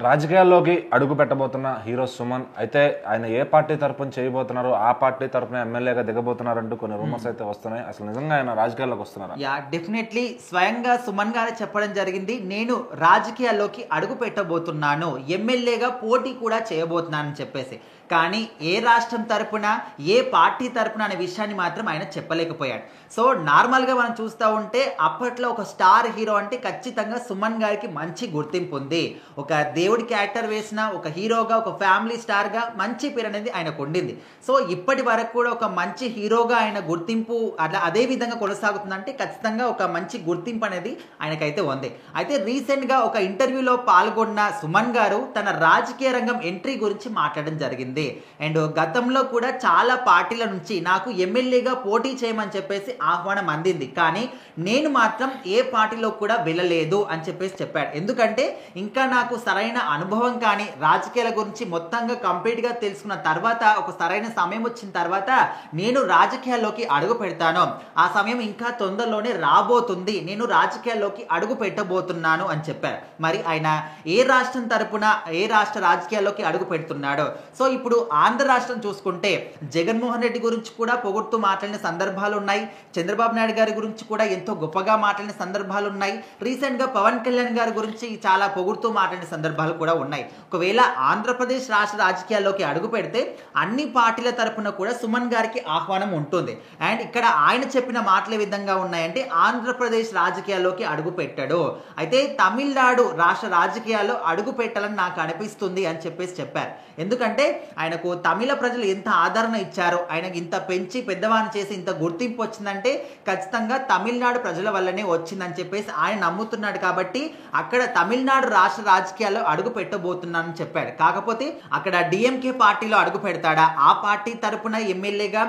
రాజకీయాల్లోకి అడుగు పెట్టబోతున్న హీరో సుమన్ అయితే ఆయన ఏ పార్టీ తరపున చేయబోతున్నారు, ఆ పార్టీ తరపున ఎమ్మెల్యేగా దిగబోతున్నారంటూ కొన్ని రూమర్స్ అయితే వస్తున్నాయి. అసలు నిజంగా ఆయన రాజకీయాల్లోకి వస్తున్నారా? డెఫినెట్లీ స్వయంగా సుమన్ గారే చెప్పడం జరిగింది. నేను రాజకీయాల్లోకి అడుగు పెట్టబోతున్నాను, ఎమ్మెల్యేగా పోటీ కూడా చేయబోతున్నానని చెప్పేసి. కానీ ఏ రాష్ట్రం తరపున, ఏ పార్టీ తరపున అనే విషయాన్ని మాత్రం ఆయన చెప్పలేకపోయాడు. సో నార్మల్గా మనం చూస్తూ ఉంటే అప్పట్లో ఒక స్టార్ హీరో అంటే ఖచ్చితంగా సుమన్ గారికి మంచి గుర్తింపు ఉంది. ఒక దేవుడి క్యారెక్టర్ వేసిన ఒక హీరోగా, ఒక ఫ్యామిలీ స్టార్గా మంచి పేరు అనేది ఆయనకు ఉండింది. సో ఇప్పటి వరకు కూడా ఒక మంచి హీరోగా ఆయన గుర్తింపు అదే విధంగా కొనసాగుతుందంటే ఖచ్చితంగా ఒక మంచి గుర్తింపు అనేది ఆయనకైతే ఉంది. అయితే రీసెంట్గా ఒక ఇంటర్వ్యూలో పాల్గొన్న సుమన్ గారు తన రాజకీయ రంగం ఎంట్రీ గురించి మాట్లాడడం జరిగింది. అండ్ గతంలో కూడా చాలా పార్టీల నుంచి నాకు ఎమ్మెల్యేగా పోటీ చేయమని చెప్పేసి ఆహ్వానం అందింది, కానీ నేను మాత్రం ఏ పార్టీలో కూడా వెళ్ళలేదు అని చెప్పేసి చెప్పాడు. ఎందుకంటే ఇంకా నాకు సరైన అనుభవం కానీ రాజకీయాల గురించి మొత్తంగా కంప్లీట్గా తెలుసుకున్న తర్వాత, ఒక సరైన సమయం వచ్చిన తర్వాత నేను రాజకీయాల్లోకి అడుగు పెడతాను, ఆ సమయం ఇంకా తొందరలోనే రాబోతుంది, నేను రాజకీయాల్లోకి అడుగు పెట్టబోతున్నాను అని చెప్పారు. మరి ఆయన ఏ రాష్ట్రం తరపున, ఏ రాష్ట్ర రాజకీయాల్లోకి అడుగు పెడుతున్నాడో. సో ఇప్పుడు ఆంధ్ర రాష్ట్రం చూసుకుంటే జగన్మోహన్ రెడ్డి గురించి కూడా పొగుడుతూ మాట్లాడిన సందర్భాలు ఉన్నాయి. చంద్రబాబు నాయుడు గారి గురించి కూడా ఎంతో గొప్పగా మాట్లాడిన సందర్భాలు ఉన్నాయి. రీసెంట్గా పవన్ కళ్యాణ్ గారి గురించి చాలా పొగుడుతూ మాట్లాడిన సందర్భాలు కూడా ఉన్నాయి. ఒకవేళ ఆంధ్రప్రదేశ్ రాష్ట్ర రాజకీయాల్లోకి అడుగు పెడితే అన్ని పార్టీల తరపున కూడా సుమన్ గారికి ఆహ్వానం ఉంటుంది. అండ్ ఇక్కడ ఆయన చెప్పిన మాటల విధంగా ఉన్నాయంటే ఆంధ్రప్రదేశ్ రాజకీయాల్లోకి అడుగు పెట్టాడు, అయితే తమిళనాడు రాష్ట్ర రాజకీయాల్లో అడుగు పెట్టాలని నాకు అనిపిస్తుంది అని చెప్పేసి చెప్పారు. ఎందుకంటే ఆయనకు తమిళ ప్రజలు ఎంత ఆదరణ ఇచ్చారో, ఆయనకు ఇంత పెంచి పెద్దవాడిని చేసి ఇంత గుర్తింపు వచ్చిందంటే ఖచ్చితంగా తమిళనాడు ప్రజల వల్లనే వచ్చిందని చెప్పేసి ఆయన నమ్ముతున్నాడు. కాబట్టి అక్కడ తమిళనాడు రాష్ట్ర రాజకీయాల్లో అడుగు పెట్టబోతున్నానని చెప్పాడు. కాకపోతే అక్కడ డిఎంకే పార్టీలో అడుగు పెడతాడా, ఆ పార్టీ తరపున ఎమ్మెల్యేగా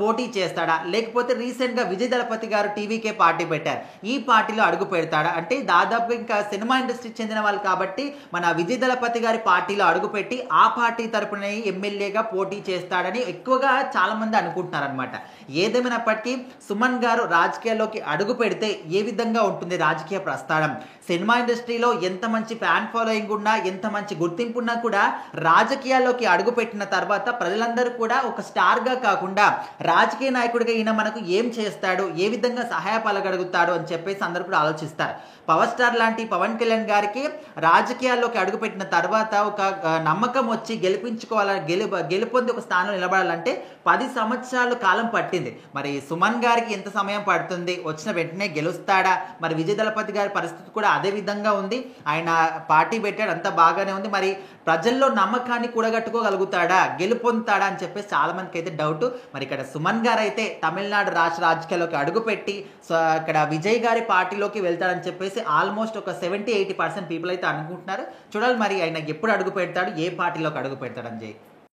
పోటీ చేస్తాడా, లేకపోతే రీసెంట్గా విజయ్ దళపతి గారు టీవీకే పార్టీ పెట్టారు, ఈ పార్టీలో అడుగు పెడతాడా అంటే దాదాపు ఇంకా సినిమా ఇండస్ట్రీకి చెందిన వాళ్ళు కాబట్టి మన విజయ్ దళపతి గారి పార్టీలో అడుగుపెట్టి ఆ పార్టీ తరపున ఎమ్మెల్యేగా పోటీ చేస్తాడని ఎక్కువగా చాలా మంది అనుకుంటున్నారు అనమాట. ఏదేమైనప్పటికీ సుమన్ గారు రాజకీయాల్లోకి అడుగు పెడితే ఏ విధంగా ఉంటుంది రాజకీయ ప్రస్థానం, సినిమా ఇండస్ట్రీలో ఎంత మంచి ఫ్యాన్ ఫాలోయింగ్ ఉన్నా, ఎంత మంచి గుర్తింపు ఉన్నా కూడా రాజకీయాల్లోకి అడుగు పెట్టిన తర్వాత ప్రజలందరూ కూడా ఒక స్టార్గా కాకుండా రాజకీయ నాయకుడిగా ఈయన మనకు ఏం చేస్తాడు, ఏ విధంగా సహాయపడగలుగుతాడు అని చెప్పేసి అందరూ కూడా ఆలోచిస్తారు. పవర్ స్టార్ లాంటి పవన్ కళ్యాణ్ గారికి రాజకీయాల్లోకి అడుగుపెట్టిన తర్వాత ఒక నమ్మకం వచ్చి గెలుపొంది ఒక స్థానంలో నిలబడాలంటే 10 సంవత్సరాల కాలం పట్టింది. మరి సుమన్ గారికి ఎంత సమయం పడుతుంది, వచ్చిన వెంటనే గెలుస్తాడా? మరి విజయ్ దళపతి గారి పరిస్థితి కూడా అదే విధంగా ఉంది. ఆయన పార్టీ పెట్టాడు, అంతా బాగానే ఉంది, మరి ప్రజల్లో నమ్మకాన్ని కూడగట్టుకోగలుగుతాడా, గెలుపొందుతాడా అని చెప్పేసి చాలా మందికి అయితే డౌట్. మరి ఇక్కడ సుమన్ గారు అయితే తమిళనాడు రాష్ట్ర రాజకీయాల్లోకి అడుగుపెట్టి ఇక్కడ విజయ్ గారి పార్టీలోకి వెళ్తాడని చెప్పేసి ఆల్మోస్ట్ ఒక 70-80% పీపుల్ అయితే అనుకుంటున్నారు. చూడాలి మరి ఆయన ఎప్పుడు అడుగు పెడతాడు, ఏ పార్టీలోకి అడుగు పెడతాడని.